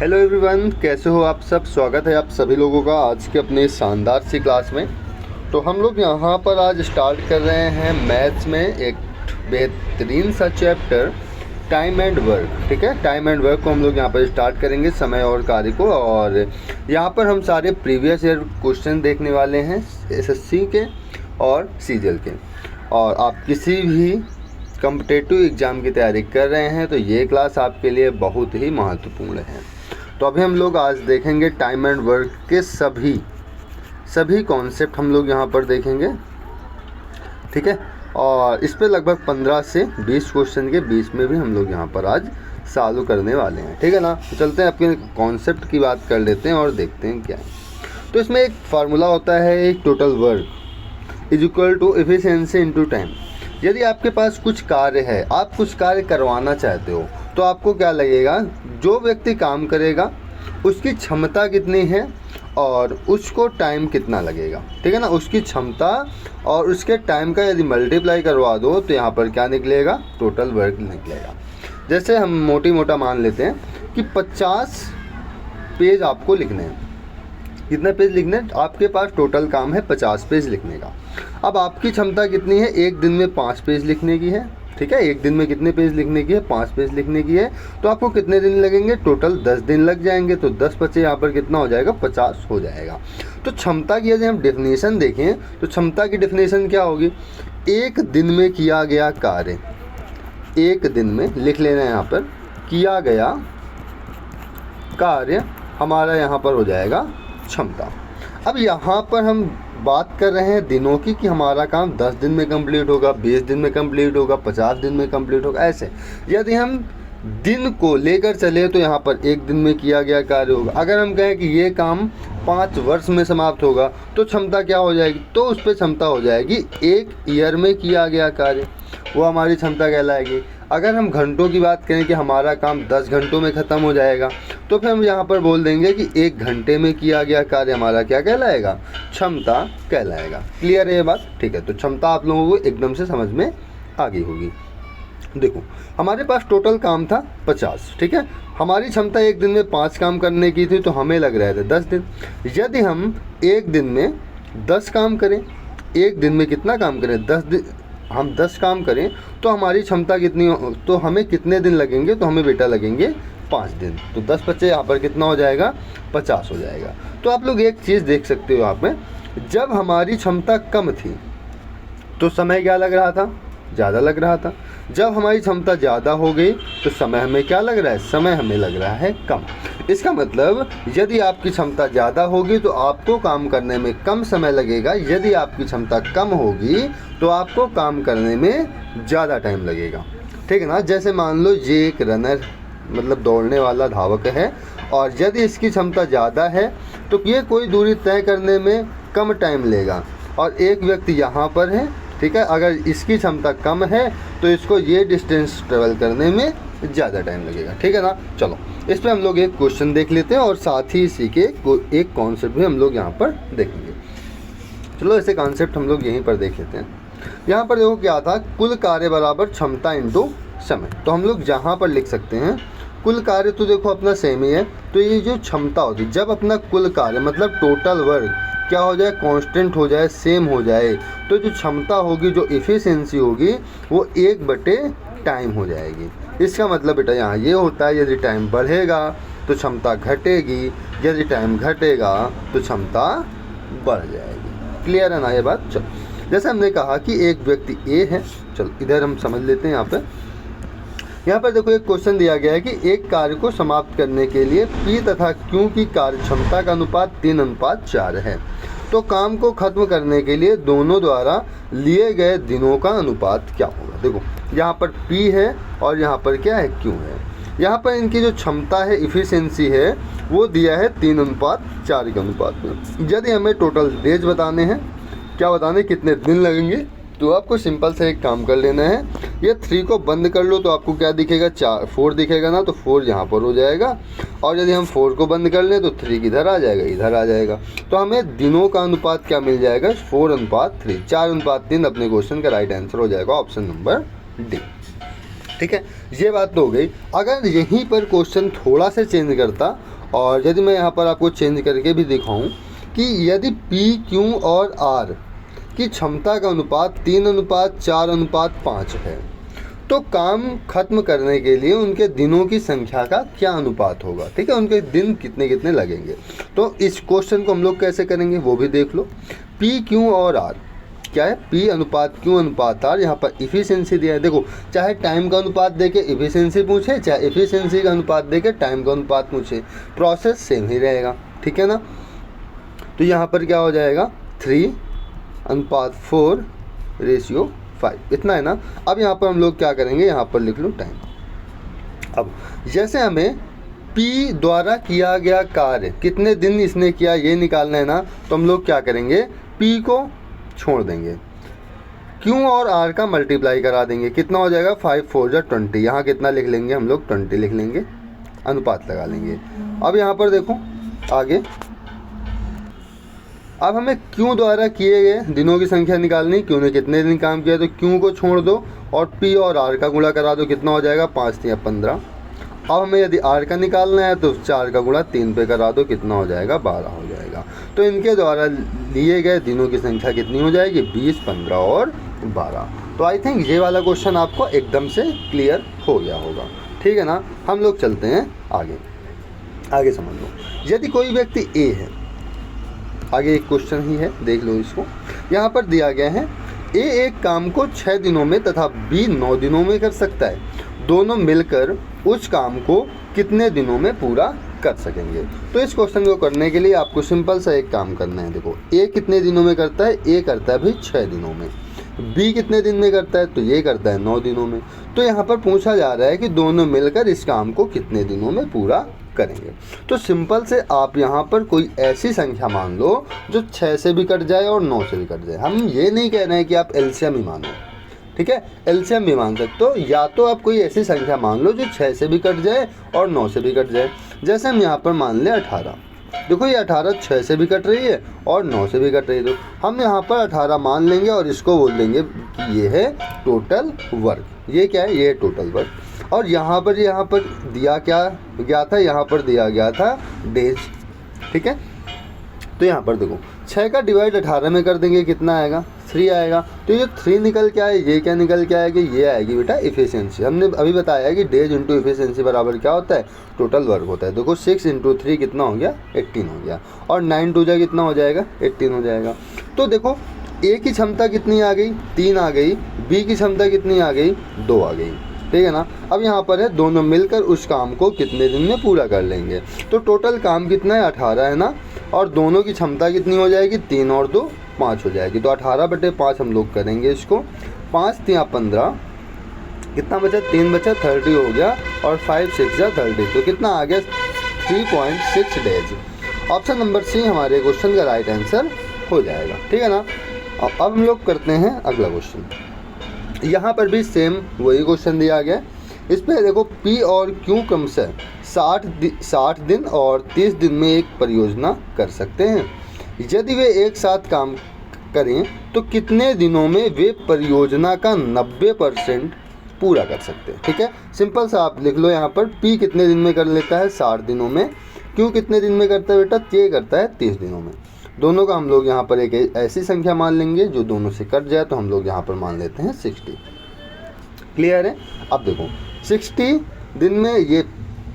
Hello everyone, कैसे हो आप सब। स्वागत है आप सभी लोगों का आज के अपने शानदार सी क्लास में। तो हम लोग यहाँ पर आज स्टार्ट कर रहे हैं मैथ्स में एक बेहतरीन सा चैप्टर टाइम एंड वर्क। ठीक है, टाइम एंड वर्क को हम लोग यहाँ पर स्टार्ट करेंगे, समय और कार्य को। और यहाँ पर हम सारे प्रीवियस ईयर क्वेश्चन देखने वाले हैं एसएससी के और सीजीएल के। और आप किसी भी कॉम्पिटिटिव एग्ज़ाम की तैयारी कर रहे हैं तो ये क्लास आपके लिए बहुत ही महत्वपूर्ण है। तो अभी हम लोग आज देखेंगे टाइम एंड वर्क के सभी कॉन्सेप्ट हम लोग यहाँ पर देखेंगे। ठीक है, और इस पे लगभग 15 से 20 क्वेश्चन के बीच में भी हम लोग यहाँ पर आज सॉल्व करने वाले हैं। ठीक है ना, तो चलते हैं अपने कॉन्सेप्ट की बात कर लेते हैं और देखते हैं क्या है। तो इसमें एक फार्मूला होता है, एक total work is equal to efficiency into time. यदि आपके पास कुछ कार्य है, आप कुछ कार्य करवाना चाहते हो, तो आपको क्या लगेगा, जो व्यक्ति काम करेगा उसकी क्षमता कितनी है और उसको टाइम कितना लगेगा। ठीक है ना, उसकी क्षमता और उसके टाइम का यदि मल्टीप्लाई करवा दो तो यहाँ पर क्या निकलेगा, टोटल वर्क निकलेगा। जैसे हम मोटा मान लेते हैं कि 50 पेज आपको लिखने हैं। कितने पेज लिखने हैं, आपके पास टोटल काम है 50 पेज लिखने का। अब आपकी क्षमता कितनी है, एक दिन में 5 पेज लिखने की है। ठीक है, एक दिन में कितने पेज लिखने की है, 5 पेज लिखने की है। तो आपको कितने दिन लगेंगे, टोटल 10 दिन लग जाएंगे। तो 10 बचे यहाँ पर कितना हो जाएगा, 50 हो जाएगा। तो क्षमता की यदि हम डेफिनेशन देखें तो क्षमता की डेफिनेशन क्या होगी, एक दिन में किया गया कार्य, एक दिन में लिख लेना है यहाँ पर, किया गया कार्य हमारा यहाँ पर हो जाएगा क्षमता। अब यहाँ पर हम बात कर रहे हैं दिनों की कि हमारा काम 10 दिन में कंप्लीट होगा, 20 दिन में कंप्लीट होगा, 50 दिन में कंप्लीट होगा। ऐसे यदि हम दिन को लेकर चले तो यहाँ पर एक दिन में किया गया कार्य होगा। अगर हम कहें कि ये काम 5 वर्ष में समाप्त होगा तो क्षमता क्या हो जाएगी, तो उस पर क्षमता हो जाएगी एक ईयर में किया गया कार्य, वो हमारी क्षमता कहलाएगी। अगर हम घंटों की बात करें कि हमारा काम 10 घंटों में ख़त्म हो जाएगा तो फिर हम यहाँ पर बोल देंगे कि 1 घंटे में किया गया कार्य हमारा क्या कहलाएगा, क्षमता कहलाएगा। क्लियर है ये बात। ठीक है, तो क्षमता आप लोगों को एकदम से समझ में आ गई होगी। देखो, हमारे पास टोटल काम था 50। ठीक है, हमारी क्षमता एक दिन में 5 काम करने की थी तो हमें लग रहे थे 10 दिन। यदि हम एक दिन में 10 काम करें, एक दिन में कितना काम करें, 10 दिन, हम 10 काम करें तो हमारी क्षमता कितनी हो, तो हमें कितने दिन लगेंगे, तो हमें बेटा लगेंगे 5 दिन। तो 10 बच्चे यहाँ पर कितना हो जाएगा, 50 हो जाएगा। तो आप लोग एक चीज़ देख सकते हो यहाँ पे, जब हमारी क्षमता कम थी तो समय क्या लग रहा था, ज़्यादा लग रहा था। जब हमारी क्षमता ज़्यादा हो गई तो समय हमें क्या लग रहा है, समय हमें लग रहा है कम। इसका मतलब यदि आपकी क्षमता ज़्यादा होगी तो आपको काम करने में कम समय लगेगा, यदि आपकी क्षमता कम होगी तो आपको काम करने में ज़्यादा टाइम लगेगा। ठीक है ना, जैसे मान लो ये एक रनर मतलब दौड़ने वाला धावक है और यदि इसकी क्षमता ज़्यादा है तो ये कोई दूरी तय करने में कम टाइम लेगा, और एक व्यक्ति यहाँ पर है। ठीक है, अगर इसकी क्षमता कम है तो इसको ये डिस्टेंस ट्रेवल करने में ज़्यादा टाइम लगेगा। ठीक है ना, चलो इस पर हम लोग एक क्वेश्चन देख लेते हैं और साथ ही इसी के एक कॉन्सेप्ट भी हम लोग यहाँ पर देखेंगे। चलो ऐसे कॉन्सेप्ट हम लोग यहीं पर देख लेते हैं। यहाँ पर देखो क्या था, कुल कार्य बराबर क्षमता इंटू समय। तो हम लोग यहाँ पर लिख सकते हैं कुल कार्य, तो देखो अपना सेम ही है। तो ये जो क्षमता होगी, जब अपना कुल कार्य मतलब टोटल वर्क क्या हो जाए, कांस्टेंट हो जाए, सेम हो जाए, तो जो क्षमता होगी, जो एफिशिएंसी होगी, वो 1/टाइम हो जाएगी। इसका मतलब बेटा यहाँ ये होता है, यदि टाइम बढ़ेगा तो क्षमता घटेगी, यदि टाइम घटेगा तो क्षमता बढ़ जाएगी। क्लियर है ना ये बात। चलो, जैसे हमने कहा कि एक व्यक्ति ए है, चलो इधर हम समझ लेते हैं। यहाँ पर देखो एक क्वेश्चन दिया गया है कि एक कार्य को समाप्त करने के लिए P तथा Q की कार्य क्षमता का अनुपात 3:4 है। तो काम को खत्म करने के लिए दोनों द्वारा लिए गए दिनों का अनुपात क्या होगा। देखो यहाँ पर P है और यहाँ पर क्या है, Q है। यहाँ पर इनकी जो क्षमता है, इफ़िशियंसी है, वो दिया है 3:4 के अनुपात में। यदि हमें टोटल डेज बताने हैं, क्या बताने, कितने दिन लगेंगे, तो आपको सिंपल से एक काम कर लेना है, ये 3 को बंद कर लो तो आपको क्या दिखेगा, 4 दिखेगा ना, तो 4 यहाँ पर हो जाएगा। और यदि हम 4 को बंद कर लें तो 3 किधर आ जाएगा, इधर आ जाएगा। तो हमें दिनों का अनुपात क्या मिल जाएगा, 4:3, 4:3 अपने क्वेश्चन का राइट आंसर हो जाएगा, ऑप्शन नंबर डी। ठीक है, ये बात तो हो गई। अगर यहीं पर क्वेश्चन थोड़ा सा चेंज करता, और यदि मैं यहाँ पर आपको चेंज करके भी दिखाऊं कि यदि P, Q और R की क्षमता का अनुपात 3:4:5 है, तो काम खत्म करने के लिए उनके दिनों की संख्या का क्या अनुपात होगा। ठीक है, उनके दिन कितने कितने लगेंगे। तो इस क्वेश्चन को हम लोग कैसे करेंगे वो भी देख लो। P, Q और R क्या है, P अनुपात Q अनुपात R। यहाँ पर इफ़िशियंसी दिया है। देखो, चाहे टाइम का अनुपात दे के इफ़िशियंसी पूछे, चाहे इफ़िशियंसी का अनुपात दे के टाइम का अनुपात पूछे, प्रोसेस सेम ही रहेगा। ठीक है ना। तो यहाँ पर क्या हो जाएगा, 3:4:5, इतना है ना। अब यहाँ पर हम लोग क्या करेंगे, यहाँ पर लिख लो टाइम। अब जैसे हमें P द्वारा किया गया कार्य कितने दिन इसने किया ये निकालना है ना, तो हम लोग क्या करेंगे, P को छोड़ देंगे, Q और R का मल्टीप्लाई करा देंगे। कितना हो जाएगा, 5×4=20। यहाँ कितना लिख लेंगे हम लोग, 20 लिख लेंगे, अनुपात लगा लेंगे। अब यहाँ पर देखो आगे, अब हमें Q द्वारा किए गए दिनों की संख्या निकालनी। Q ने कितने दिन काम किया, तो Q को छोड़ दो और P और R का गुणा करा दो। कितना हो जाएगा, 5×3=15। अब हमें यदि R का निकालना है तो 4 का गुणा 3 पे करा दो। कितना हो जाएगा, 12 हो जाएगा। तो इनके द्वारा लिए गए दिनों की संख्या कितनी हो जाएगी, 20, 15 और 12। तो आई थिंक ये वाला क्वेश्चन आपको एकदम से क्लियर हो गया होगा। ठीक है ना। हम लोग चलते हैं आगे। आगे समझ लो, यदि कोई व्यक्ति A है, आगे एक क्वेश्चन ही है, देख लो इसको। यहाँ पर दिया गया है A एक काम को 6 दिनों में तथा B 9 दिनों में कर सकता है। दोनों मिलकर उस काम को कितने दिनों में पूरा कर सकेंगे। तो इस क्वेश्चन को करने के लिए आपको सिंपल सा एक काम करना है। देखो, A कितने दिनों में करता है, A करता है भाई 6 दिनों में। B कितने दिन में करता है, तो ये करता है 9 दिनों में। तो यहाँ पर पूछा जा रहा है कि दोनों मिलकर इस काम को कितने दिनों में पूरा करेंगे। तो सिंपल से आप यहाँ पर कोई ऐसी संख्या मान लो जो 6 से भी कट जाए और 9 से भी कट जाए। हम ये नहीं कह रहे हैं कि आप एलसीएम ही मानो, ठीक है, एलसीएम भी मान सकते हो, या तो आप कोई ऐसी संख्या मान लो जो 6 से भी कट जाए और 9 से भी कट जाए। जैसे हम यहाँ पर मान लें 18। देखो, ये 18 6 से भी कट रही है और 9 से भी कट रही है। तो हम यहाँ पर 18 मान लेंगे और इसको बोल देंगे कि ये है टोटल वर्क। ये क्या है, ये है टोटल वर्क। और यहाँ पर दिया क्या गया था, यहाँ पर दिया गया था डेज। ठीक है, तो यहाँ पर देखो 6 का डिवाइड 18 में कर देंगे, कितना आएगा, 3 आएगा। तो ये 3 निकल के आए, ये क्या निकल के आएगी, ये आएगी बेटा इफिशियंसी। हमने अभी बताया है कि डेज इंटू इफिशियंसी बराबर क्या होता है, टोटल वर्क होता है। देखो 6 × 3 कितना हो गया, 18 हो गया, और 9 2 कितना हो जाएगा, 18 हो जाएगा। तो देखो A की क्षमता कितनी आ गई, 3 आ गई, B की क्षमता कितनी आ गई, 2 आ गई। ठीक है ना। अब यहाँ पर है दोनों मिलकर उस काम को कितने दिन में पूरा कर लेंगे। तो टोटल काम कितना है, 18 है ना, और दोनों की क्षमता कितनी हो जाएगी, 3 और 2 5 हो जाएगी। तो 18/5 हम लोग करेंगे इसको। 5 × 15 कितना बचा, 3 बचा, 30 हो गया, और 5 6 जा 30। तो कितना आ गया, 3.6 डेज। ऑप्शन नंबर सी हमारे क्वेश्चन का राइट आंसर हो जाएगा। ठीक है ना। अब हम लोग करते हैं अगला क्वेश्चन। यहाँ पर भी सेम वही क्वेश्चन दिया गया। इस पर देखो, P और Q क्रमशः 60 दिन और 30 दिन में एक परियोजना कर सकते हैं। यदि वे एक साथ काम करें तो कितने दिनों में वे परियोजना का 90% पूरा कर सकते हैं। ठीक है, सिंपल सा आप लिख लो यहाँ पर, P कितने दिन में कर लेता है, 60 दिनों में। Q कितने दिन में करता है बेटा, ये करता है 30 दिनों में। दोनों का हम लोग यहाँ पर एक ऐसी संख्या मान लेंगे जो दोनों से कट जाए, तो हम लोग यहाँ पर मान लेते हैं 60। क्लियर है। अब देखो 60 दिन में ये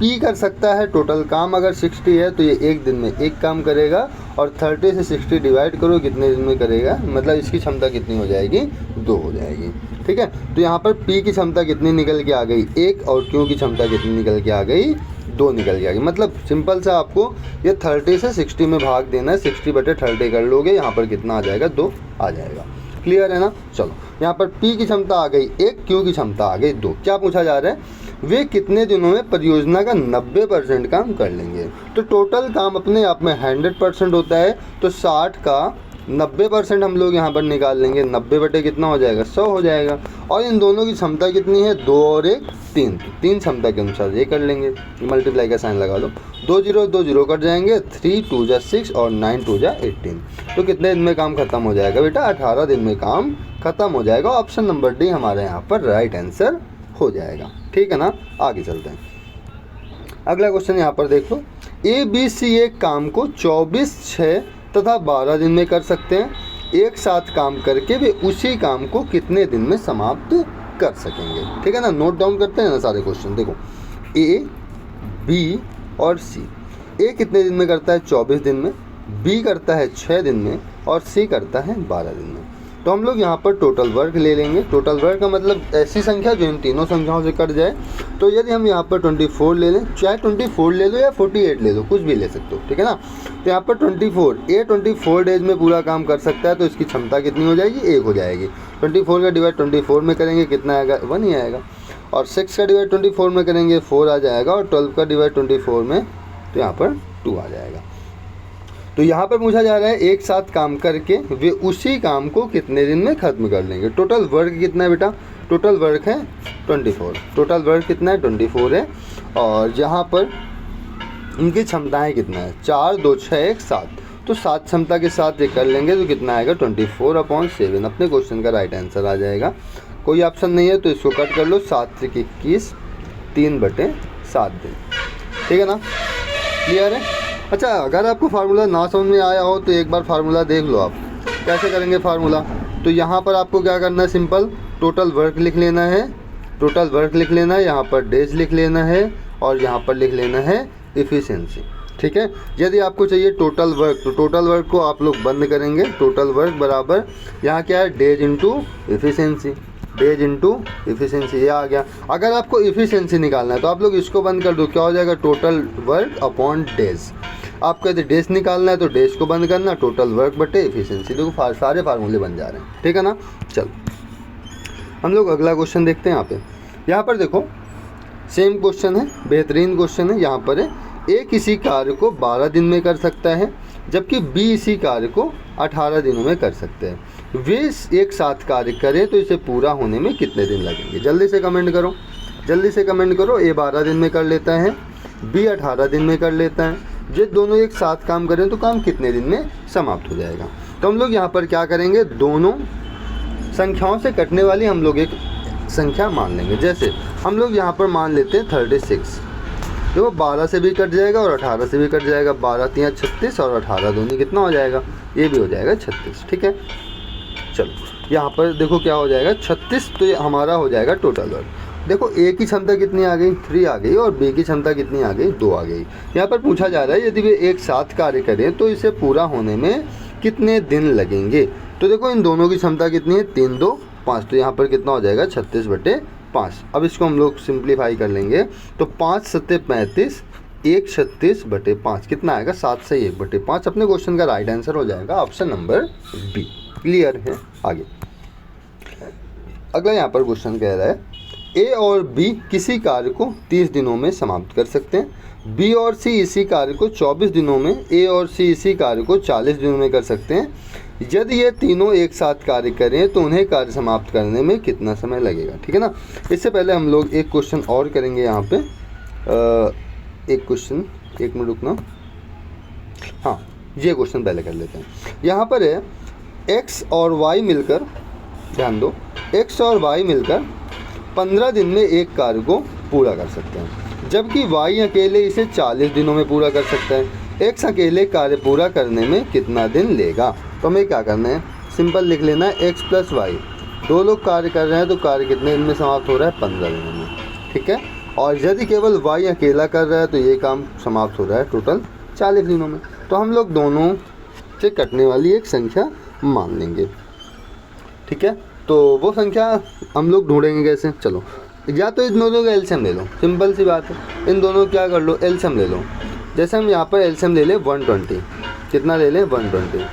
P कर सकता है टोटल काम, अगर 60 है तो ये एक दिन में एक काम करेगा, और 30 से 60 डिवाइड करो कितने दिन में करेगा, मतलब इसकी क्षमता कितनी हो जाएगी, 2 हो जाएगी। ठीक है, तो यहाँ पर P की क्षमता कितनी निकल के आ गई, 1, और Q की क्षमता कितनी निकल के आ गई, 2 निकल के आ गई। मतलब सिंपल सा आपको ये 30 से 60 में भाग देना है, 60/30 कर लोगे, यहाँ पर कितना आ जाएगा, 2 आ जाएगा। क्लियर है ना। चलो, यहाँ पर P की क्षमता आ गई 1, Q की क्षमता आ गई 2। क्या पूछा जा रहा है, वे कितने दिनों में परियोजना का 90% काम कर लेंगे। तो टोटल काम अपने आप में 100% होता है, तो 60 का 90% हम लोग यहाँ पर निकाल लेंगे, 90 कितना हो जाएगा, 100 हो जाएगा। और इन दोनों की क्षमता कितनी है, 2 और 1 3, तो 3 क्षमता के अनुसार ये कर लेंगे, मल्टीप्लाई का साइन लगा लो, 2 0 कट जाएंगे, 3 2 6 और 9 2 18। तो कितने दिन में काम खत्म हो जाएगा बेटा, 18 दिन में काम खत्म हो जाएगा। ऑप्शन नंबर डी हमारे यहाँ पर राइट आंसर हो जाएगा। ठीक है ना। आगे चलते हैं, अगला क्वेश्चन यहाँ पर देख लो। ABC एक काम को 24, 6 तथा 12 दिन में कर सकते हैं। एक साथ काम करके वे उसी काम को कितने दिन में समाप्त कर सकेंगे, ठीक है ना। नोट डाउन करते हैं ना सारे क्वेश्चन। देखो A, B और C। A कितने दिन में करता है? 24 दिन में, B करता है 6 दिन में और C करता है 12 दिन में। तो हम लोग यहाँ पर टोटल वर्क ले लेंगे। टोटल वर्क का मतलब ऐसी संख्या जो इन तीनों संख्याओं से कट जाए। तो यदि हम यहाँ पर 24 ले लें, चाहे 24 ले लो या 48 ले लो, कुछ भी ले सकते हो, ठीक है ना। तो यहाँ पर 24, A 24 डेज में पूरा काम कर सकता है, तो इसकी क्षमता कितनी हो जाएगी? 1 हो जाएगी। 24 का डिवाइड 24 में करेंगे कितना आएगा? 1 ही आएगा। और 6 का डिवाइड 24 में करेंगे 4 आ जाएगा। और 12 का डिवाइड 24 में तो यहाँ पर 2 आ जाएगा। तो यहाँ पर पूछा जा रहा है एक साथ काम करके वे उसी काम को कितने दिन में ख़त्म कर लेंगे। टोटल वर्क कितना है बेटा? टोटल वर्क है 24। टोटल वर्क कितना है? 24 है। और यहाँ पर इनकी क्षमताएं कितना है? 4, 2, 6, 1, 7। तो 7 क्षमता के साथ ये कर लेंगे तो कितना आएगा? 24/7 अपने क्वेश्चन का राइट आंसर आ जाएगा। कोई ऑप्शन नहीं है तो इसको कट कर लो। 7 × 21, 3/7 दिन, ठीक है ना। क्लियर है? अच्छा, अगर आपको फार्मूला ना समझ में आया हो तो एक बार फार्मूला देख लो आप। कैसे करेंगे फार्मूला? तो यहाँ पर आपको क्या करना है? सिंपल टोटल वर्क लिख लेना है। टोटल वर्क लिख लेना है, यहाँ पर डेज लिख लेना है और यहाँ पर लिख लेना है इफ़िशियंसी, ठीक है। यदि आपको चाहिए टोटल वर्क तो टोटल वर्क को आप लोग बंद करेंगे। टोटल वर्क बराबर यहाँ क्या है? Days into efficiency. Days into efficiency, ये आ गया। अगर आपको इफ़िशियंसी निकालना है तो आप लोग इसको बंद कर दो। क्या हो जाएगा? Total work upon days. आपको यदि डेज निकालना है तो डेज को बंद करना, टोटल वर्क बटे इफ़िशियंसी। देखो सारे फार्मूले बन जा रहे हैं, ठीक है ना। चल हम लोग अगला क्वेश्चन देखते हैं। यहाँ पर देखो सेम क्वेश्चन है, बेहतरीन क्वेश्चन है। यहाँ पर है A किसी कार्य को 12 दिन में कर सकता है जबकि B इसी कार्य को 18 दिनों में कर सकते हैं। वे एक साथ कार्य करें तो इसे पूरा होने में कितने दिन लगेंगे? जल्दी से कमेंट करो, जल्दी से कमेंट करो। A 12 दिन में कर लेता है, B 18 दिन में कर लेता है। ये दोनों एक साथ काम करें तो काम कितने दिन में समाप्त हो जाएगा? तो हम लोग यहाँ पर क्या करेंगे? दोनों संख्याओं से कटने वाली हम लोग एक संख्या मान लेंगे। जैसे हम लोग यहाँ पर मान लेते हैं 36। देखो 12 से भी कट जाएगा और 18 से भी कट जाएगा। 12 × 36 और 18 दोनों कितना हो जाएगा? ये भी हो जाएगा 36, ठीक है। चलो यहाँ पर देखो क्या हो जाएगा? 36। तो ये हमारा हो जाएगा टोटल वर्क। देखो A की क्षमता कितनी आ गई? 3 आ गई। और B की क्षमता कितनी आ गई? 2 आ गई। यहाँ पर पूछा जा रहा है यदि वे एक साथ कार्य करें तो इसे पूरा होने में कितने दिन लगेंगे। तो देखो इन दोनों की क्षमता कितनी है? 3, 2, 5। तो यहाँ पर कितना हो जाएगा? 36/5। अब इसको हम लोग सिंप्लीफाई कर लेंगे तो 5 × 7 = 35, 1 36/5 कितना आएगा? 7 से 1/5। अपने क्वेश्चन का राइट आंसर हो जाएगा ऑप्शन नंबर B। क्लियर है? आगे अगला यहाँ पर क्वेश्चन कह रहा है A और B किसी कार्य को 30 दिनों में समाप्त कर सकते हैं। B और C इसी कार्य को 24 दिनों में, A और C इसी कार्य को 40 दिनों में कर सकते हैं। यदि ये तीनों एक साथ कार्य करें तो उन्हें कार्य समाप्त करने में कितना समय लगेगा, ठीक है ना। इससे पहले हम लोग एक क्वेश्चन और करेंगे यहाँ पे। एक क्वेश्चन, 1 मिनट रुकना। हाँ, ये क्वेश्चन पहले कर लेते हैं। यहाँ पर है X और Y मिलकर, ध्यान दो, X और Y मिलकर 15 दिन में एक कार्य को पूरा कर सकते हैं जबकि Y अकेले इसे 40 दिनों में पूरा कर सकता है। X अकेले कार्य पूरा करने में कितना दिन लेगा? तो हमें क्या करना है? सिंपल लिख लेना है X + Y। दो लोग कार्य कर रहे हैं तो कार्य कितने दिन में समाप्त हो रहा है? 15 दिनों में, ठीक है। और यदि केवल Y अकेला कर रहा है तो ये काम समाप्त हो रहा है टोटल 40 दिनों में। तो हम लोग दोनों से कटने वाली एक संख्या मान लेंगे, ठीक है। तो वो संख्या हम लोग ढूंढेंगे कैसे? चलो, या तो इन दोनों का एलसीएम ले लो, सिंपल सी बात है। इन दोनों क्या कर लो? एलसीएम ले लो। जैसे हम यहाँ पर एलसीएम ले लें 120। कितना ले लें? 120।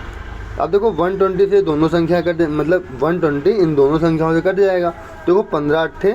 अब देखो 120 से दोनों संख्या कट, मतलब 120 इन दोनों संख्याओं से कट जाएगा। देखो 15 × 8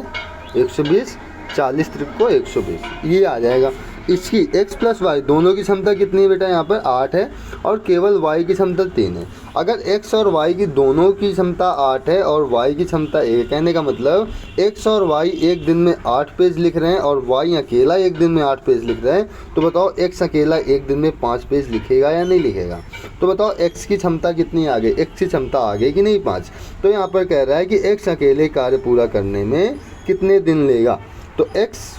= 120, 40 × 3 = 120, ये आ जाएगा। इसकी X + Y दोनों की क्षमता कितनी है बेटा? यहाँ पर 8 है और केवल Y की क्षमता 3 है। अगर X और Y की दोनों की क्षमता 8 है और Y की क्षमता 1, कहने का मतलब X और Y एक दिन में 8 पेज लिख रहे हैं और Y अकेला एक दिन में 8 पेज लिख रहे हैं। तो बताओ X अकेला एक दिन में 5 पेज लिखेगा या नहीं लिखेगा? तो बताओ X की क्षमता कितनी आ गई? X की क्षमता आ गई कि नहीं? 5। तो यहाँ पर कह रहा है कि X अकेले कार्य पूरा करने में कितने दिन लेगा? तो एक्स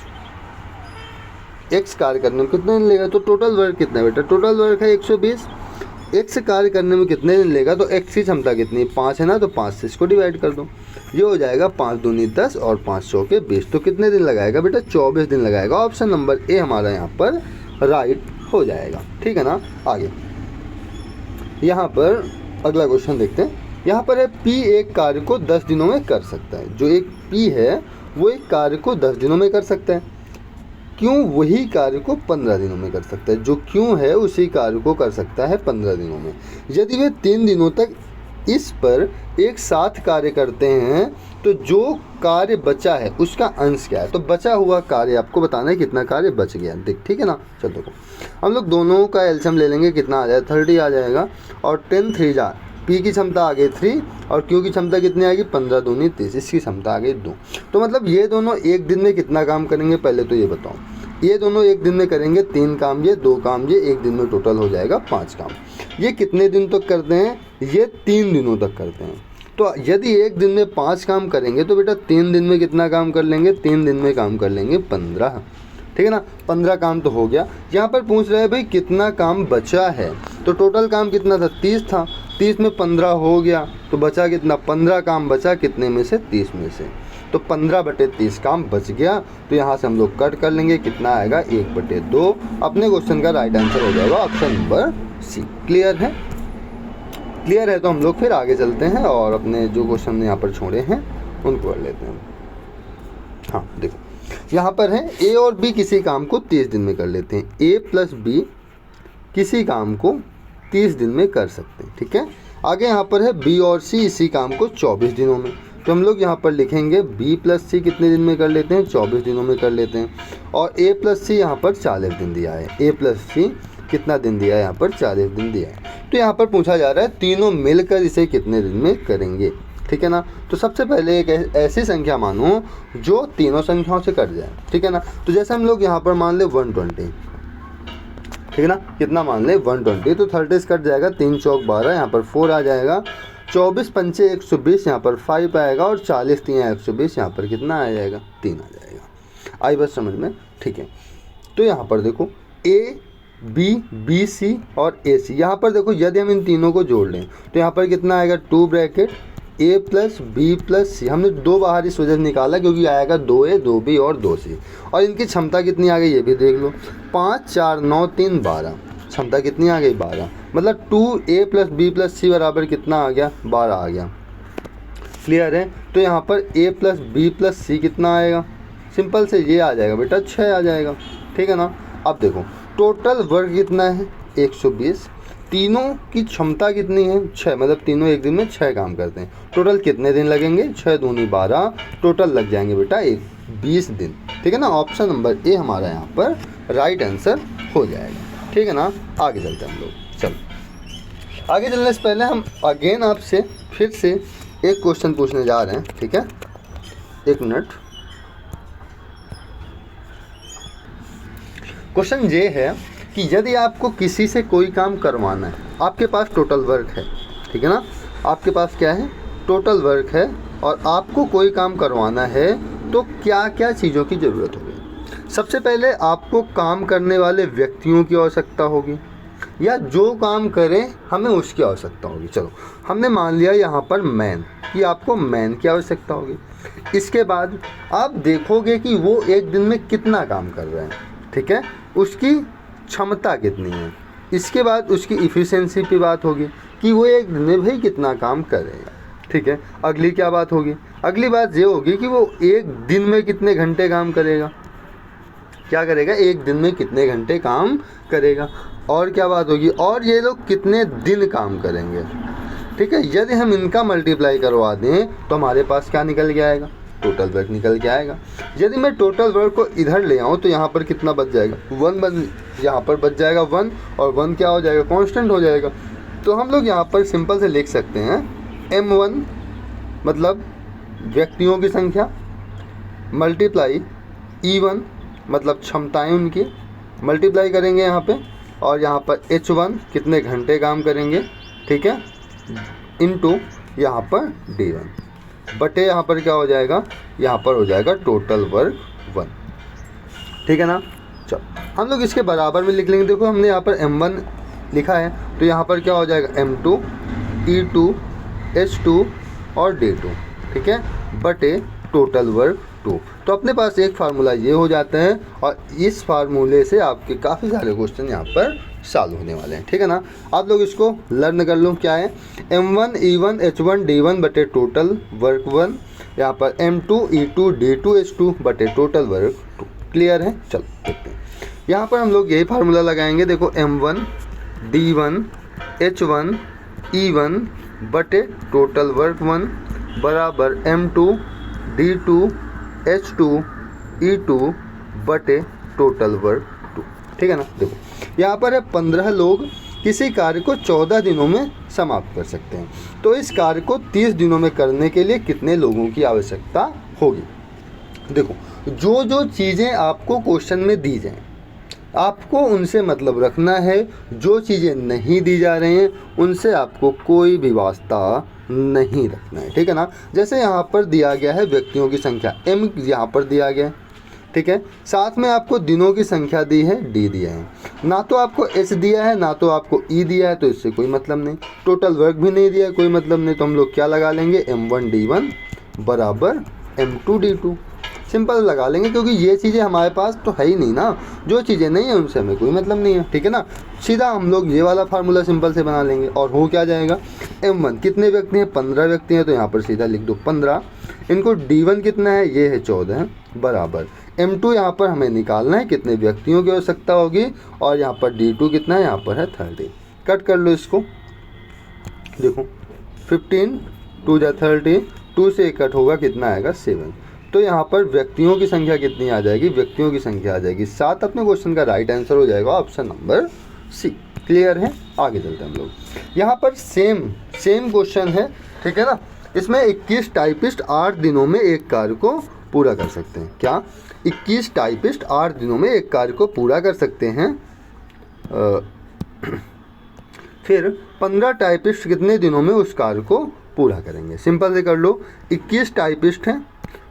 कार्य करने में कितने दिन लेगा, तो टोटल वर्क कितना है बेटा, टोटल वर्क है 120। एक्स कार्य करने में कितने दिन लेगा, तो एक्स की क्षमता कितनी 5 है ना, तो 5 से इसको डिवाइड कर दो, ये हो जाएगा 5 दूनी 10 और 5 100 के 20। तो कितने दिन लगाएगा बेटा, 24 दिन लगाएगा। ऑप्शन नंबर ए हमारा यहाँ पर राइट हो जाएगा। ठीक है ना। आगे यहाँ पर अगला क्वेश्चन देखते हैं। यहाँ पर है पी एक कार्य को 10 दिनों में कर सकता है। जो एक पी है वो एक कार्य को 10 दिनों में कर सकता है, क्यों वही कार्य को 15 दिनों में कर सकता है। जो क्यों है उसी कार्य को कर सकता है 15 दिनों में। यदि वे 3 दिनों तक इस पर एक साथ कार्य करते हैं तो जो कार्य बचा है उसका अंश क्या है। तो बचा हुआ कार्य आपको बताना है कितना कार्य बच गया। देख ठीक है ना। चलो देखो हम लोग दोनों का एलसीएम ले लेंगे, कितना आ जाएगा 30 आ जाएगा और 10 3 जा, पी की क्षमता आ गई 3 और क्यू की क्षमता कितनी आएगी 15 दूनी 30, इसकी क्षमता आ गई 2। तो मतलब ये दोनों एक दिन में कितना काम करेंगे पहले तो ये बताओ। ये दोनों एक दिन में करेंगे 3 काम, ये 2 काम, ये एक दिन में टोटल हो जाएगा 5 काम। ये कितने दिन तक करते हैं, ये 3 दिनों तक करते हैं। तो यदि एक दिन में 5 काम करेंगे तो बेटा 3 दिन में कितना काम कर लेंगे, 3 दिन में काम कर लेंगे 15। ठीक है ना। 15 काम तो हो गया। यहाँ पर पूछ रहे हैं भाई कितना काम बचा है, तो टोटल काम कितना था 30 था, 30 में 15 हो गया तो बचा कितना 15 काम बचा, कितने में से 30 में से। तो 15/30 काम बच गया। तो यहाँ से हम लोग कट कर लेंगे, कितना आएगा 1/2। अपने क्वेश्चन का राइट आंसर हो जाएगा ऑप्शन नंबर सी। क्लियर है। क्लियर है तो हम लोग फिर आगे चलते हैं और अपने जो क्वेश्चन यहाँ पर छोड़े हैं उनको कर लेते हैं। हाँ देखो यहाँ पर है ए और बी किसी काम को 30 दिन में कर लेते हैं। ए प्लस बी किसी काम को 30 दिन में कर सकते हैं। ठीक है। आगे यहाँ पर है बी और सी इसी काम को 24 दिनों में। तो हम लोग यहाँ पर लिखेंगे बी प्लस सी कितने दिन में कर लेते हैं, 24 दिनों में कर लेते हैं। और ए प्लस सी यहाँ पर 40 दिन दिया है। ए प्लस सी कितना दिन दिया है, यहाँ पर 40 दिन दिया है। तो यहाँ पर पूछा जा रहा है तीनों मिलकर इसे कितने दिन में करेंगे। ठीक है ना। तो सबसे पहले एक ऐसी संख्या मानो जो तीनों संख्याओं से कट जाए। ठीक है ना। तो जैसे हम लोग यहाँ पर मान ले 120, ठीक है ना, कितना मान ले 120, तो 30 कट जाएगा, 3 चौक 12, यहाँ पर 4 आ जाएगा, 24 पंचे 120, यहाँ पर 5 आएगा और 40 3 120, यहाँ पर कितना आ जाएगा 3 आ जाएगा। आई बस समझ में। ठीक है। तो यहाँ पर देखो ए बी बी सी और ए सी, यहाँ पर देखो यदि हम इन तीनों को जोड़ लें तो यहाँ पर कितना आएगा 2 ब्रैकेट ए प्लस बी प्लस सी। हमने 2 बाहरी सूजन निकाला क्योंकि आएगा 2A 2B और 2C। और इनकी क्षमता कितनी आ गई ये भी देख लो, 5 4 9 3 12, क्षमता कितनी आ गई 12। मतलब 2A प्लस बी प्लस सी बराबर कितना आ गया 12 आ गया। क्लियर है। तो यहाँ पर A प्लस बी प्लस सी कितना आएगा, सिंपल से ये आ जाएगा बेटा 6 आ जाएगा। ठीक है ना। अब देखो टोटल वर्क कितना है 120, तीनों की क्षमता कितनी है 6, मतलब तीनों एक दिन में 6 काम करते हैं। टोटल कितने दिन लगेंगे 6 दूनी 12, टोटल लग जाएंगे बेटा 20 दिन। ठीक है ना। ऑप्शन नंबर ए हमारा यहाँ पर राइट आंसर हो जाएगा। ठीक है ना। आगे चलते हैं हम लोग। चलो आगे चलने से पहले हम अगेन आपसे फिर से एक क्वेश्चन पूछने जा रहे हैं। ठीक है, एक मिनट। क्वेश्चन ये है कि यदि आपको किसी से कोई काम करवाना है, आपके पास टोटल वर्क है, ठीक है ना, आपके पास क्या है टोटल वर्क है और आपको कोई काम करवाना है तो क्या क्या चीज़ों की ज़रूरत होगी। सबसे पहले आपको काम करने वाले व्यक्तियों की आवश्यकता होगी या जो काम करें हमें उसकी आवश्यकता होगी। चलो हमने मान लिया यहाँ पर मैन कि आपको मैन की आवश्यकता होगी। इसके बाद आप देखोगे कि वो एक दिन में कितना काम कर रहे हैं, ठीक है, उसकी क्षमता कितनी है। इसके बाद उसकी इफ़िशियंसी पे बात होगी कि वो एक दिन में भाई कितना काम करेगा। ठीक है। अगली क्या बात होगी, अगली बात ये होगी कि वो एक दिन में कितने घंटे काम करेगा, क्या करेगा एक दिन में कितने घंटे काम करेगा। और क्या बात होगी, और ये लोग कितने दिन काम करेंगे। ठीक है। यदि हम इनका मल्टीप्लाई करवा दें तो हमारे पास क्या निकल के आएगा, टोटल वर्क निकल के आएगा। यदि मैं टोटल वर्क को इधर ले आऊँ तो यहाँ पर कितना बच जाएगा 1 यहाँ पर बच जाएगा 1 और 1 क्या हो जाएगा कांस्टेंट हो जाएगा। तो हम लोग यहाँ पर सिंपल से लिख सकते हैं M1 मतलब व्यक्तियों की संख्या मल्टीप्लाई E1 मतलब क्षमताएं उनकी मल्टीप्लाई करेंगे यहाँ पे, और यहाँ पर H1 कितने घंटे काम करेंगे, ठीक है, इनटू यहाँ पर D1 बटे यहाँ पर क्या हो जाएगा, यहाँ पर हो जाएगा टोटल वर्क 1, ठीक है ना। चलो हम लोग इसके बराबर में लिख लेंगे। देखो हमने यहाँ पर m1 लिखा है तो यहाँ पर क्या हो जाएगा m2 E2 H2 और D2, ठीक है, बटे टोटल वर्क 2। तो अपने पास एक फार्मूला ये हो जाता है और इस फार्मूले से आपके काफ़ी सारे क्वेश्चन यहाँ पर सॉल्व होने वाले हैं, ठीक है ना। आप लोग इसको लर्न कर लो। क्या है m1 E1 H1 D1 बटे टोटल वर्क 1, यहाँ पर m2 E2 D2 H2 बटे टोटल वर्क 2। क्लियर है। चलो देखते हैं। यहाँ पर हम लोग यही फार्मूला लगाएंगे। देखो m1 D1 H1 E1 बटे टोटल वर्क 1 बराबर m2 D2 H2 E2 बटे टोटल वर्क 2, ठीक है ना। देखो यहाँ पर है 15 लोग किसी कार्य को 14 दिनों में समाप्त कर सकते हैं। तो इस कार्य को 30 दिनों में करने के लिए कितने लोगों की आवश्यकता होगी। देखो जो जो चीज़ें आपको क्वेश्चन में दी जाएं आपको उनसे मतलब रखना है। जो चीज़ें नहीं दी जा रही हैं उनसे आपको कोई भी वास्ता नहीं रखना है, ठीक है ना। जैसे यहाँ पर दिया गया है व्यक्तियों की संख्या m यहाँ पर दिया गया है, ठीक है। साथ में आपको दिनों की संख्या दी है d दिया है। ना तो आपको h दिया है ना तो आपको e दिया है, तो इससे कोई मतलब नहीं। टोटल वर्क भी नहीं दिया है, कोई मतलब नहीं। तो हम लोग क्या लगा लेंगे m1 d1 बराबर m2 d2। सिंपल लगा लेंगे क्योंकि ये चीज़ें हमारे पास तो है ही नहीं ना। जो चीज़ें नहीं है उनसे हमें कोई मतलब नहीं है, ठीक है ना। सीधा हम लोग ये वाला फार्मूला सिंपल से बना लेंगे और हो क्या जाएगा m1 कितने व्यक्ति हैं 15 व्यक्ति हैं, तो यहाँ पर सीधा लिख दो 15। इनको d1 कितना है ये है 14 बराबर m2 यहाँ पर हमें निकालना है कितने व्यक्तियों की आवश्यकता होगी और यहाँ पर d2 कितना है यहाँ पर है 30। कट कर लो इसको। देखो 15 2 जा 30, 2 से कट होगा कितना आएगा 7। तो यहाँ पर व्यक्तियों की संख्या कितनी आ जाएगी, व्यक्तियों की संख्या आ जाएगी 7। अपने क्वेश्चन का राइट आंसर हो जाएगा ऑप्शन नंबर सी। क्लियर है। आगे चलते हैं हम लोग। यहाँ पर सेम क्वेश्चन है, ठीक है ना। इसमें 21 टाइपिस्ट 8 दिनों में एक कार्य को पूरा कर सकते हैं। क्या 21 टाइपिस्ट 8 दिनों में एक कार्य को पूरा कर सकते हैं। फिर 15 टाइपिस्ट कितने दिनों में उस कार्य को पूरा करेंगे। सिंपल से कर लो। 21 टाइपिस्ट हैं,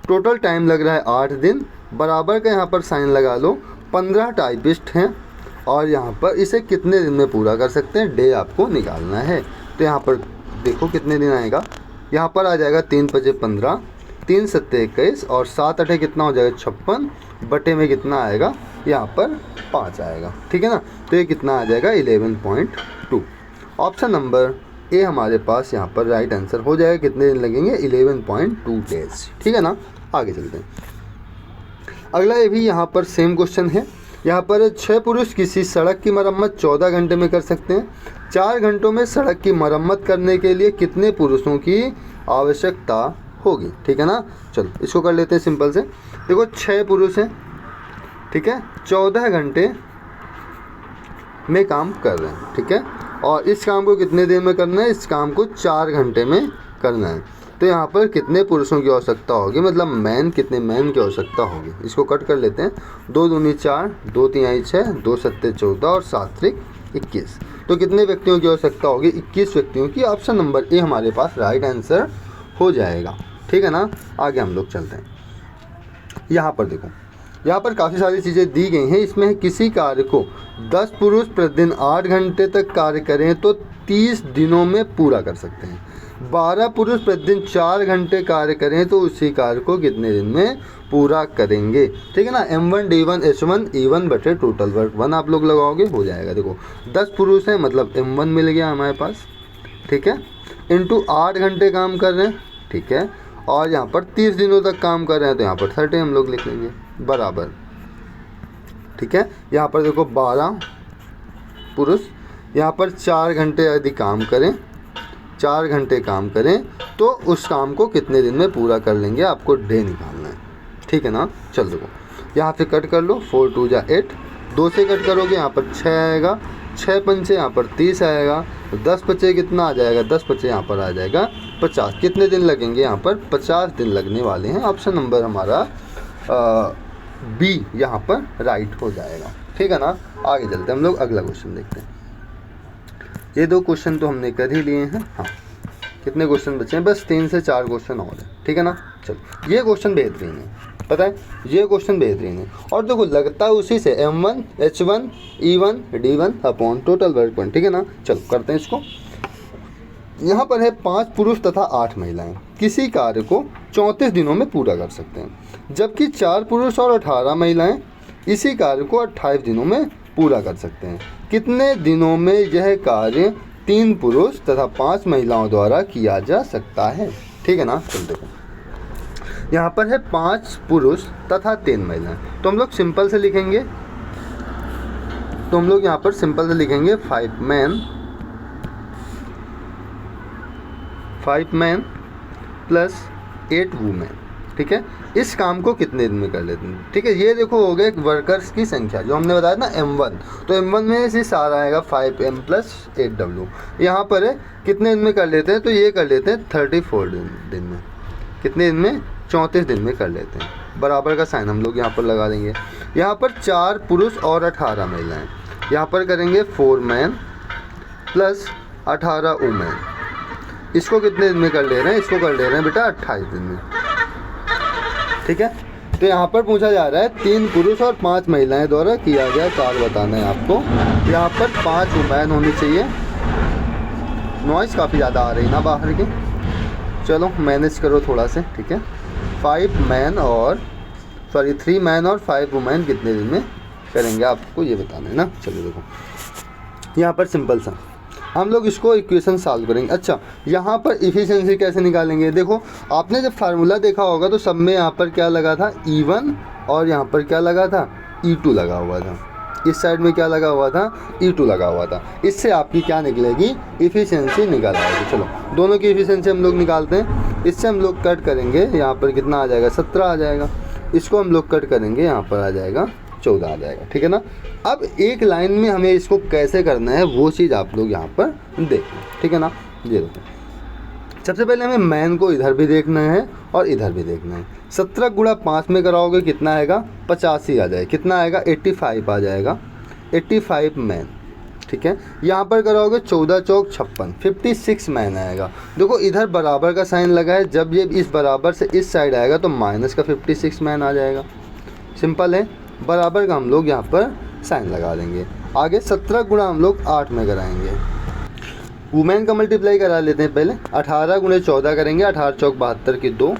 टोटल टाइम लग रहा है 8 दिन, बराबर का यहाँ पर साइन लगा लो। 15 टाइपिस्ट हैं और यहाँ पर इसे कितने दिन में पूरा कर सकते हैं, डे आपको निकालना है। तो यहाँ पर देखो कितने दिन आएगा, यहाँ पर आ जाएगा 3 × 5 = 15, 3 × 7 = 21 और 7 × 8 कितना हो जाएगा 56, बटे में कितना आएगा यहाँ पर 5 आएगा, ठीक है ना। तो ये कितना आ जाएगा 11.2। ऑप्शन नंबर ए हमारे पास यहाँ पर राइट आंसर हो जाएगा। कितने दिन लगेंगे 11.2 डेज, ठीक है ना। आगे चलते हैं। अगला ये भी यहाँ पर सेम क्वेश्चन है। यहाँ पर 6 पुरुष किसी सड़क की मरम्मत 14 घंटे में कर सकते हैं। 4 घंटों में सड़क की मरम्मत करने के लिए कितने पुरुषों की आवश्यकता होगी, ठीक है ना। चलो इसको कर लेते हैं सिंपल से। देखो 6 पुरुष हैं, ठीक है, 14 घंटे में काम कर रहे हैं, ठीक है। और इस काम को कितने देर में करना है, इस काम को 4 घंटे में करना है। तो यहाँ पर कितने पुरुषों की आवश्यकता होगी, मतलब कितने मैन की आवश्यकता होगी। इसको कट कर लेते हैं। 2 दूनी 4, 2 तिहाई 6, 2 सत्ते 14 और 7 त्रिक 21। तो कितने व्यक्तियों की आवश्यकता होगी, 21 व्यक्तियों की। ऑप्शन नंबर ए हमारे पास राइट आंसर हो जाएगा, ठीक है ना। आगे हम लोग चलते हैं। यहाँ पर देखो, यहाँ पर काफ़ी सारी चीज़ें दी गई हैं। इसमें किसी कार्य को 10 पुरुष प्रतिदिन 8 घंटे तक कार्य करें तो 30 दिनों में पूरा कर सकते हैं। 12 पुरुष प्रतिदिन 4 घंटे कार्य करें तो उसी कार्य को कितने दिन में पूरा करेंगे, ठीक है ना। m1 d1 h1 e1 बटे टोटल वर्क 1 आप लोग लगाओगे, हो जाएगा। देखो 10 पुरुष हैं मतलब m1 मिल गया हमारे पास, ठीक है, इंटू 8 घंटे काम कर रहे हैं, ठीक है। और यहाँ पर 30 दिनों तक काम कर रहे हैं तो यहाँ पर 30 हम लोग लिख लेंगे बराबर, ठीक है। यहाँ पर देखो 12 पुरुष यहाँ पर 4 घंटे यदि काम करें, 4 घंटे काम करें तो उस काम को कितने दिन में पूरा कर लेंगे, आपको डे निकालना है, ठीक है ना। चल देखो यहाँ से कट कर लो। 4 2 जा 8, 2 से कट करोगे यहाँ पर 6 आएगा, 6 पंचे यहाँ पर 30 आएगा, 10 बचे कितना आ जाएगा, 10 बचे यहाँ पर आ जाएगा 50। कितने दिन लगेंगे यहाँ पर 50 दिन लगने वाले हैं। ऑप्शन नंबर हमारा बी यहाँ पर राइट हो जाएगा, ठीक है ना। आगे चलते हैं हम लोग, अगला क्वेश्चन देखते हैं। ये 2 क्वेश्चन तो हमने कर ही लिए हैं। हाँ, कितने क्वेश्चन बचे हैं, बस 3 से 4 क्वेश्चन और हैं, ठीक है ना। चलो ये क्वेश्चन बेहतरीन है। पता है, ये क्वेश्चन बेहतरीन है। और देखो लगता है उसी से M1 H1 E1 D1 upon total work point, ठीक है ना। चलो करते हैं इसको। यहाँ पर है 5 पुरुष तथा 8 महिलाएं किसी कार्य को 34 दिनों में पूरा कर सकते हैं, जबकि 4 पुरुष और 18 महिलाएं इसी कार्य को 28 दिनों में पूरा कर सकते हैं। कितने दिनों में यह कार्य 3 पुरुष तथा 5 महिलाओं द्वारा किया जा सकता है, ठीक है ना। चल देखो यहाँ पर है 5 पुरुष तथा 3 महिलाएं, तो हम लोग सिंपल से लिखेंगे, तो हम लोग यहाँ पर सिंपल से लिखेंगे 5 मैन प्लस 8 वुमेन, ठीक है। इस काम को कितने दिन में कर लेते हैं, ठीक है। ये देखो हो गया वर्कर्स की संख्या जो हमने बताया ना M1, तो M1 में से सारा आएगा 5M प्लस 8W। यहाँ पर है कितने दिन में कर लेते हैं, तो ये कर लेते हैं 34 दिन में। कितने दिन में, 34 दिन में कर लेते हैं। बराबर का साइन हम लोग यहाँ पर लगा देंगे। यहाँ पर 4 पुरुष और 18 महिलाएं, यहाँ पर करेंगे 4 मैन प्लस 18 वुमेन। इसको कितने दिन में कर ले रहे हैं, इसको कर ले रहे हैं बेटा 28 दिन में, ठीक है। तो यहाँ पर पूछा जा रहा है 3 पुरुष और 5 महिलाएं द्वारा किया गया कार्य बताना है आपको। यहाँ पर 5 वुमेन होनी चाहिए। नॉइस काफ़ी ज़्यादा आ रही ना बाहर की, चलो मैनेज करो थोड़ा से, ठीक है। 3 मैन और 5 वुमेन कितने दिन में करेंगे आपको ये बताना है ना। चलो देखो यहाँ पर सिंपल सा हम लोग इसको इक्वेशन सॉल्व करेंगे। अच्छा यहाँ पर इफ़िशिएंसी कैसे निकालेंगे, देखो आपने जब फार्मूला देखा होगा तो सब में यहाँ पर क्या लगा था E1 और यहाँ पर क्या लगा था E2 लगा हुआ था। इस साइड में क्या लगा हुआ था E2 लगा हुआ था। इससे आपकी क्या निकलेगी, इफ़िशिएंसी निकाल आएगी। चलो दोनों की इफ़िशिएंसी हम लोग निकालते हैं। इससे हम लोग कट करेंगे, यहाँ पर कितना आ जाएगा 17 आ जाएगा। इसको हम लोग कट करेंगे, यहाँ पर आ जाएगा 14 आ जाएगा, ठीक है ना। अब एक लाइन में हमें इसको कैसे करना है वो चीज़ आप लोग यहाँ पर देखना, ठीक है ना। ये देखो सबसे पहले हमें मैन को इधर भी देखना है और इधर भी देखना है। 17 गुणा 5 में कराओगे कितना आएगा 85 आ जाएगा। कितना आएगा 85 आ जाएगा, 85 मैन, ठीक है। यहाँ पर कराओगे 14 चौक 56, 56 मैन आएगा। देखो इधर बराबर का साइन लगा है, जब ये इस बराबर से इस साइड आएगा तो माइनस का 56 मैन आ जाएगा। सिंपल है, बराबर का हम लोग यहाँ पर साइन लगा देंगे। आगे 17 गुणा हम लोग 8 में कराएंगे। वुमेन का मल्टीप्लाई करा लेते हैं पहले। 18 गुणे 14 करेंगे, 18 चौक 72 की 2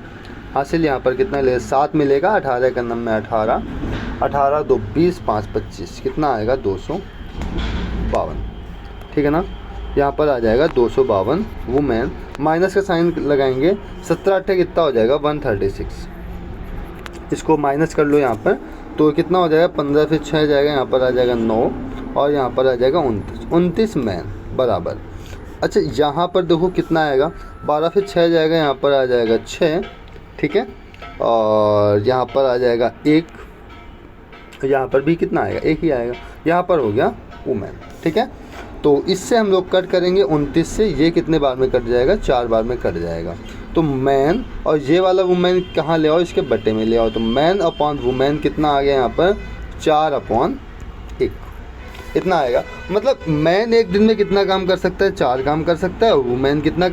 हासिल। यहाँ पर कितना ले 7 मिलेगा, 18 का नंबर 18, 18 2 20 5 25 कितना आएगा 252, ठीक है ना। यहाँ पर आ जाएगा 252 वुमेन, माइनस का साइन लगाएंगे। 17 8 कितना हो जाएगा 136। इसको माइनस कर लो यहाँ पर, तो कितना हो जाएगा 15 फिर 6 जाएगा, यहाँ पर आ जाएगा 9 और यहाँ पर आ जाएगा 29 मैन बराबर। अच्छा यहाँ पर देखो कितना आएगा 12 फिर 6 जाएगा, यहाँ पर आ जाएगा 6, ठीक है। और यहाँ पर आ जाएगा 1, यहाँ पर भी कितना आएगा 1 ही आएगा। यहाँ पर हो गया वुमेन, ठीक है। तो इससे हम लोग कट करेंगे 29 से, ये कितने बार में कट जाएगा 4 बार में कट जाएगा। तो मैन और ये वाला वुमेन कहाँ ले आओ, इसके बट्टे में ले आओ। तो मैन अपॉन वुमेन कितना आ गया यहाँ पर 4/1 इतना आएगा। मतलब मैन एक दिन में कितना काम कर सकता है 4 काम कर सकता है, और वुमेन कितना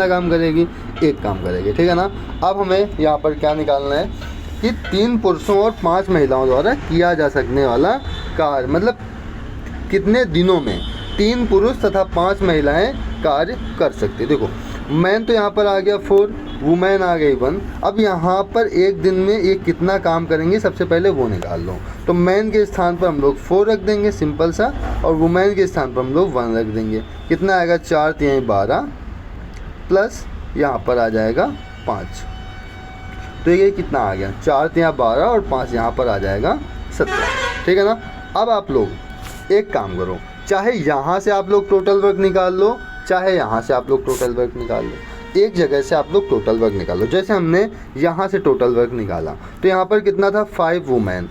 काम करेगी 1 काम करेगी, ठीक है ना। अब हमें यहाँ पर क्या निकालना है कि 3 पुरुषों और 5 महिलाओं द्वारा किया जा सकने वाला कार्य, मतलब कितने दिनों में 3 पुरुष तथा 5 महिलाएं कार्य कर सकती। देखो मैन तो यहाँ पर आ गया 4, वुमेन आ गई 1। अब यहाँ पर एक दिन में ये कितना काम करेंगे सबसे पहले वो निकाल लो। तो मैन के स्थान पर हम लोग 4 रख देंगे सिंपल सा, और वुमेन के स्थान पर हम लोग 1 रख देंगे। कितना आएगा 4 3 12 प्लस यहाँ पर आ जाएगा 5। तो ये कितना आ गया 4 3 12 और 5 यहाँ पर आ जाएगा 17, ठीक है ना। अब आप लोग एक काम करो, चाहे यहाँ से आप लोग टोटल वर्क निकाल लो, चाहे यहाँ से आप लोग टोटल वर्क निकाल लो। एक जगह से आप लोग टोटल वर्क निकाल लो। जैसे हमने यहाँ से टोटल वर्क निकाला तो यहाँ पर कितना था 5 वुमेन,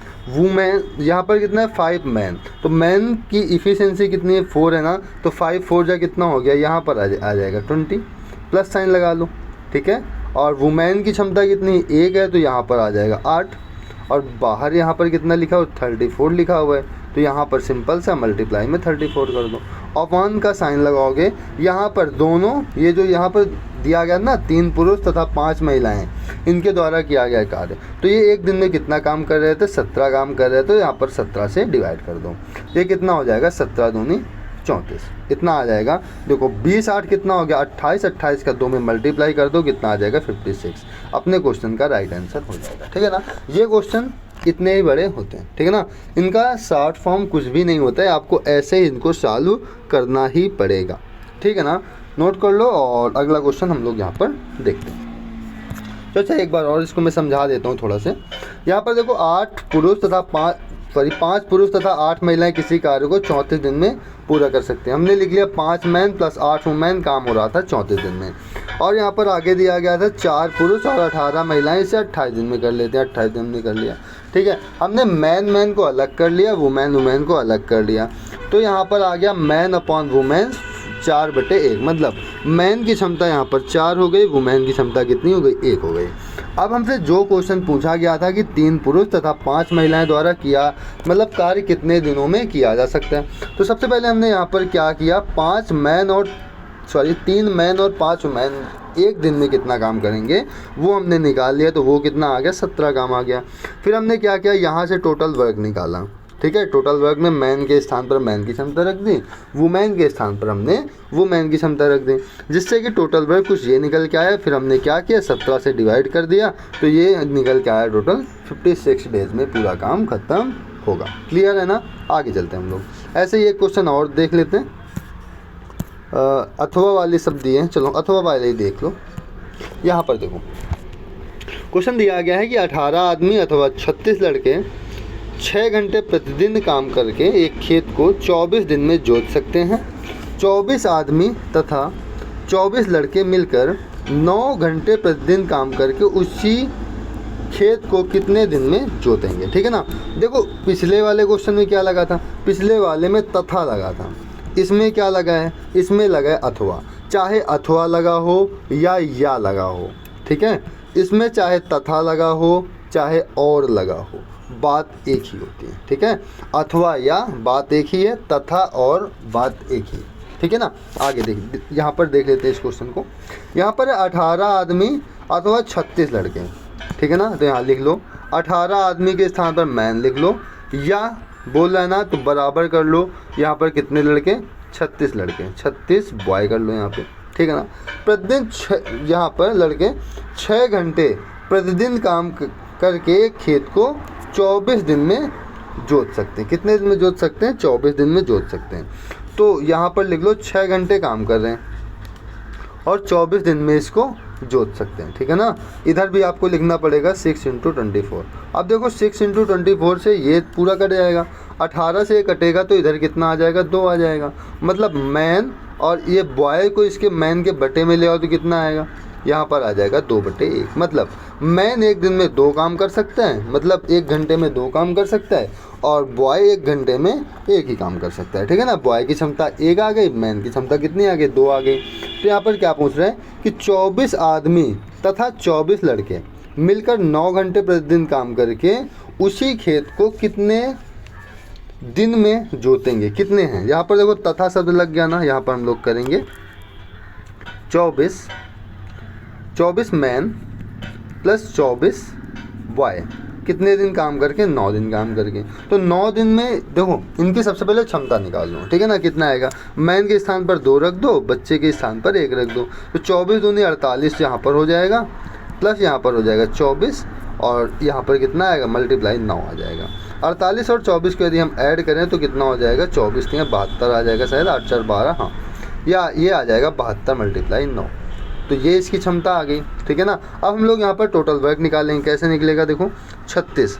यहाँ पर कितना है 5 मैन। तो मैन की इफ़िशिएंसी कितनी है 4 है ना, तो 5 4 जा कितना हो गया, यहाँ पर आ जाएगा 20 प्लस साइन लगा लो, ठीक है। और वुमेन की क्षमता कितनी 1 है, तो यहाँ पर आ जाएगा 8, और बाहर यहाँ पर कितना लिखा हुआ 34 लिखा हुआ है, तो यहाँ पर सिंपल सा मल्टीप्लाई में 34 कर दो और 1 का साइन लगाओगे। यहाँ पर दोनों ये जो यहाँ पर दिया गया ना 3 पुरुष तथा 5 महिलाएं, इनके द्वारा किया गया कार्य, तो ये एक दिन में कितना काम कर रहे थे, 17 काम कर रहे थे। तो यहाँ पर 17 से डिवाइड कर दो, ये कितना हो जाएगा, 17 दूनी 34, इतना आ जाएगा। देखो 20 8 कितना हो गया, 28, 28 का 2 में मल्टीप्लाई कर दो, कितना आ जाएगा, 56। अपने क्वेश्चन का राइट आंसर हो जाएगा। ठीक है ना, ये क्वेश्चन इतने ही बड़े होते हैं। ठीक है ना, इनका शॉर्ट फॉर्म कुछ भी नहीं होता है, आपको ऐसे ही इनको सॉल्व करना ही पड़ेगा। ठीक है ना, नोट कर लो। और अगला क्वेश्चन हम लोग यहाँ पर देखते हैं। तो अच्छा एक बार और इसको मैं समझा देता हूँ थोड़ा से। यहाँ पर देखो 5 पुरुष तथा 8 महिलाएं किसी कार्य को 34 दिन में पूरा कर सकते हैं। हमने लिख लिया 5 मैन प्लस 8 वुमेन काम हो रहा था 34 दिन में। और यहाँ पर आगे दिया गया था 4 पुरुष और 18 महिलाएं, इसे 28 दिन में कर लेते हैं, 28 दिन में कर लिया। ठीक है, हमने मैन को अलग कर लिया, वुमेन को अलग कर लिया। तो यहाँ पर आ गया मैन अपॉन वुमेन 4/1, मतलब मैन की क्षमता यहाँ पर 4 हो गई, वुमेन की क्षमता कितनी हो गई, 1 हो गई। अब हमसे जो क्वेश्चन पूछा गया था कि 3 पुरुष तथा 5 महिलाएं द्वारा किया मतलब कार्य कितने दिनों में किया जा सकता है, तो सबसे पहले हमने यहाँ पर क्या किया, 3 मैन और 5 वुमेन एक दिन में कितना काम करेंगे वो हमने निकाल लिया। तो वो कितना आ गया, 17 काम आ गया। फिर हमने क्या किया, यहाँ से टोटल वर्क निकाला। ठीक है, टोटल वर्क में मैन के स्थान पर मैन की क्षमता रख दी, वुमेन के स्थान पर हमने वुमेन की क्षमता रख दी, जिससे कि टोटल वर्क कुछ ये निकल के आया। फिर हमने क्या किया, 17 से डिवाइड कर दिया, तो ये निकल के आया टोटल 56 डेज में पूरा काम खत्म होगा। क्लियर है ना, आगे चलते हैं हम लोग। ऐसे ही एक क्वेश्चन और देख लेते हैं, अथवा वाले शब्द दिए हैं, चलो अथवा वाले ही देख लो। यहाँ पर देखो क्वेश्चन दिया गया है कि 18 आदमी अथवा 36 लड़के 6 घंटे प्रतिदिन काम करके एक खेत को 24 दिन में जोत सकते हैं। 24 आदमी तथा 24 लड़के मिलकर 9 घंटे प्रतिदिन काम करके उसी खेत को कितने दिन में जोतेंगे। ठीक है ना, देखो पिछले वाले क्वेश्चन में क्या लगा था, पिछले वाले में तथा लगा था, इसमें क्या लगा है, इसमें लगा है अथवा। चाहे अथवा लगा हो या लगा हो, ठीक है, इसमें चाहे तथा लगा हो चाहे और लगा हो, बात एक ही होती है। ठीक है, अथवा या बात एक ही है, तथा और बात एक ही। ठीक है ना, आगे देख, यहाँ पर देख लेते हैं इस क्वेश्चन को। यहाँ पर 18 आदमी अथवा 36 लड़के। ठीक है ना, तो यहाँ लिख लो 18 आदमी के स्थान पर मैन लिख लो, या बोल रहा है ना तो बराबर कर लो। यहाँ पर कितने लड़के, 36 लड़के, 36 बॉय कर लो यहाँ पे। ठीक है ना, प्रतिदिन यहाँ पर लड़के 6 घंटे प्रतिदिन काम करके खेत को 24 दिन में जोत सकते हैं। कितने दिन में जोत सकते हैं, 24 दिन में जोत सकते हैं। तो यहाँ पर लिख लो 6 घंटे काम कर रहे हैं और 24 दिन में इसको जोत सकते हैं। ठीक है ना, इधर भी आपको लिखना पड़ेगा 6 × 24। अब देखो 6 × 24 से ये पूरा कट जाएगा, 18 से ये कटेगा तो इधर कितना आ जाएगा, 2 आ जाएगा। मतलब मैन और ये बॉय को इसके मैन के बटे में ले आओ तो कितना आएगा, यहाँ पर आ जाएगा 2/1। मतलब मैन एक दिन में 2 काम कर सकता है, मतलब 1 घंटे में 2 काम कर सकता है, और बॉय 1 घंटे में 1 ही काम कर सकता है। ठीक है ना, बॉय की क्षमता 1 आ गई, मैन की क्षमता कितनी आ गई, 2 आ गई। तो यहाँ पर क्या पूछ रहे हैं कि 24 आदमी तथा 24 लड़के मिलकर 9 घंटे प्रतिदिन काम करके उसी खेत को कितने दिन में जोतेंगे, कितने हैं। यहाँ पर देखो तथा शब्द लग गया ना, यहाँ पर हम लोग करेंगे 24 मैन प्लस 24 बॉय, कितने दिन काम करके, 9 दिन काम करके। तो 9 दिन में देखो इनकी सबसे पहले क्षमता निकाल लो। ठीक है ना, कितना आएगा, मैन के स्थान पर 2 रख दो, बच्चे के स्थान पर 1 रख दो, तो 24 दूनी 48 यहाँ पर हो जाएगा, प्लस यहाँ पर हो जाएगा 24, और यहाँ पर कितना आएगा, मल्टीप्लाई 9 आ जाएगा। 48 और 24 को यदि हम ऐड करें तो कितना हो जाएगा, 24 × 72 आ जाएगा शायद, 8 × 4 = 12, हाँ, या ये आ जाएगा 72 × 9। तो ये इसकी क्षमता आ गई। ठीक है ना, अब हम लोग यहाँ पर टोटल वर्क निकालेंगे। कैसे निकलेगा, देखो 36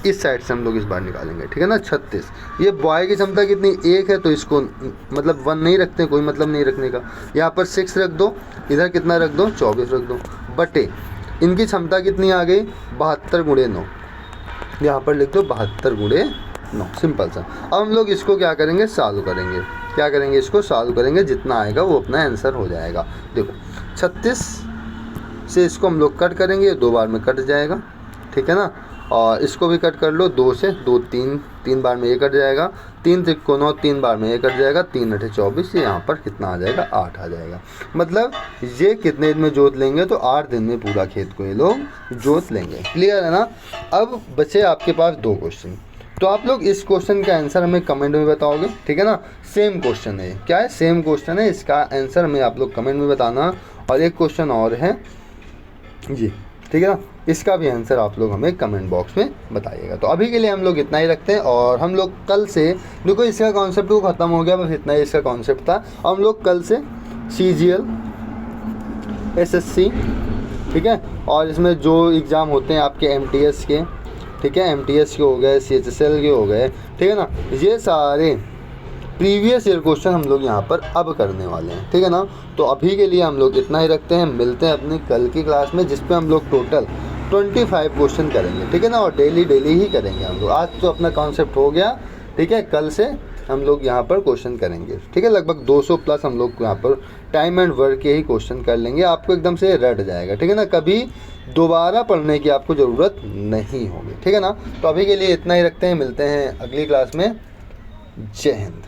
इस साइड से हम लोग इस बार निकालेंगे। ठीक है ना, 36, ये बॉय की क्षमता कितनी, 1 है, तो इसको मतलब 1 नहीं रखते, कोई मतलब नहीं रखने का। यहाँ पर 6 रख दो, इधर कितना रख दो, 24 रख दो, बटे इनकी क्षमता कितनी आ गई, 72 × 9, यहाँ पर लिख दो 72 × 9, सिंपल सा। अब हम लोग इसको क्या करेंगे, सॉल्व करेंगे। क्या करेंगे, इसको सॉल्व करेंगे, जितना आएगा वो अपना आंसर हो जाएगा। देखो 36 से इसको हम लोग कट करेंगे, 2 बार में कट जाएगा। ठीक है ना, और इसको भी कट कर लो, 2 से 2 3 बार में ये कट जाएगा, 3 त्रिकोण और 3 बार में ये कट जाएगा, 3 8 24, ये यहाँ पर कितना आ जाएगा 8 आ जाएगा। मतलब ये कितने दिन में जोत लेंगे, तो 8 दिन में पूरा खेत को ये लोग जोत लेंगे। क्लियर है ना। अब बचे आपके पास 2 क्वेश्चन, तो आप लोग इस क्वेश्चन का आंसर हमें कमेंट में बताओगे, ठीक है ना। सेम क्वेश्चन है, क्या है, सेम क्वेश्चन है, इसका आंसर हमें आप लोग कमेंट में बताना। और एक क्वेश्चन और है जी, ठीक है ना, इसका भी आंसर आप लोग हमें कमेंट बॉक्स में बताइएगा। तो अभी के लिए हम लोग इतना ही रखते हैं, और हम लोग कल से, देखो इसका कॉन्सेप्ट तो ख़त्म हो गया, बस इतना ही इसका कॉन्सेप्ट था। हम लोग कल से CGL, SSC, ठीक है, और इसमें जो एग्ज़ाम होते हैं आपके MTS के, ठीक है, MTS के हो गए, CHSL के हो गए, ठीक है ना, ये सारे प्रीवियस ईयर क्वेश्चन हम लोग यहाँ पर अब करने वाले हैं, ठीक है ना। तो अभी के लिए हम लोग इतना ही रखते हैं, मिलते हैं अपनी कल की क्लास में, जिस पे हम लोग टोटल 25 क्वेश्चन करेंगे, ठीक है ना, और डेली ही करेंगे हम लोग। आज तो अपना कॉन्सेप्ट हो गया, ठीक है, कल से हम लोग यहाँ पर क्वेश्चन करेंगे, ठीक है, लगभग 200 प्लस हम लोग यहाँ पर टाइम एंड वर्क के ही क्वेश्चन कर लेंगे, आपको एकदम से रट जाएगा, ठीक है ना, कभी दोबारा पढ़ने की आपको ज़रूरत नहीं होगी, ठीक है ना। तो अभी के लिए इतना ही रखते हैं, मिलते हैं अगली क्लास में। जय हिंद।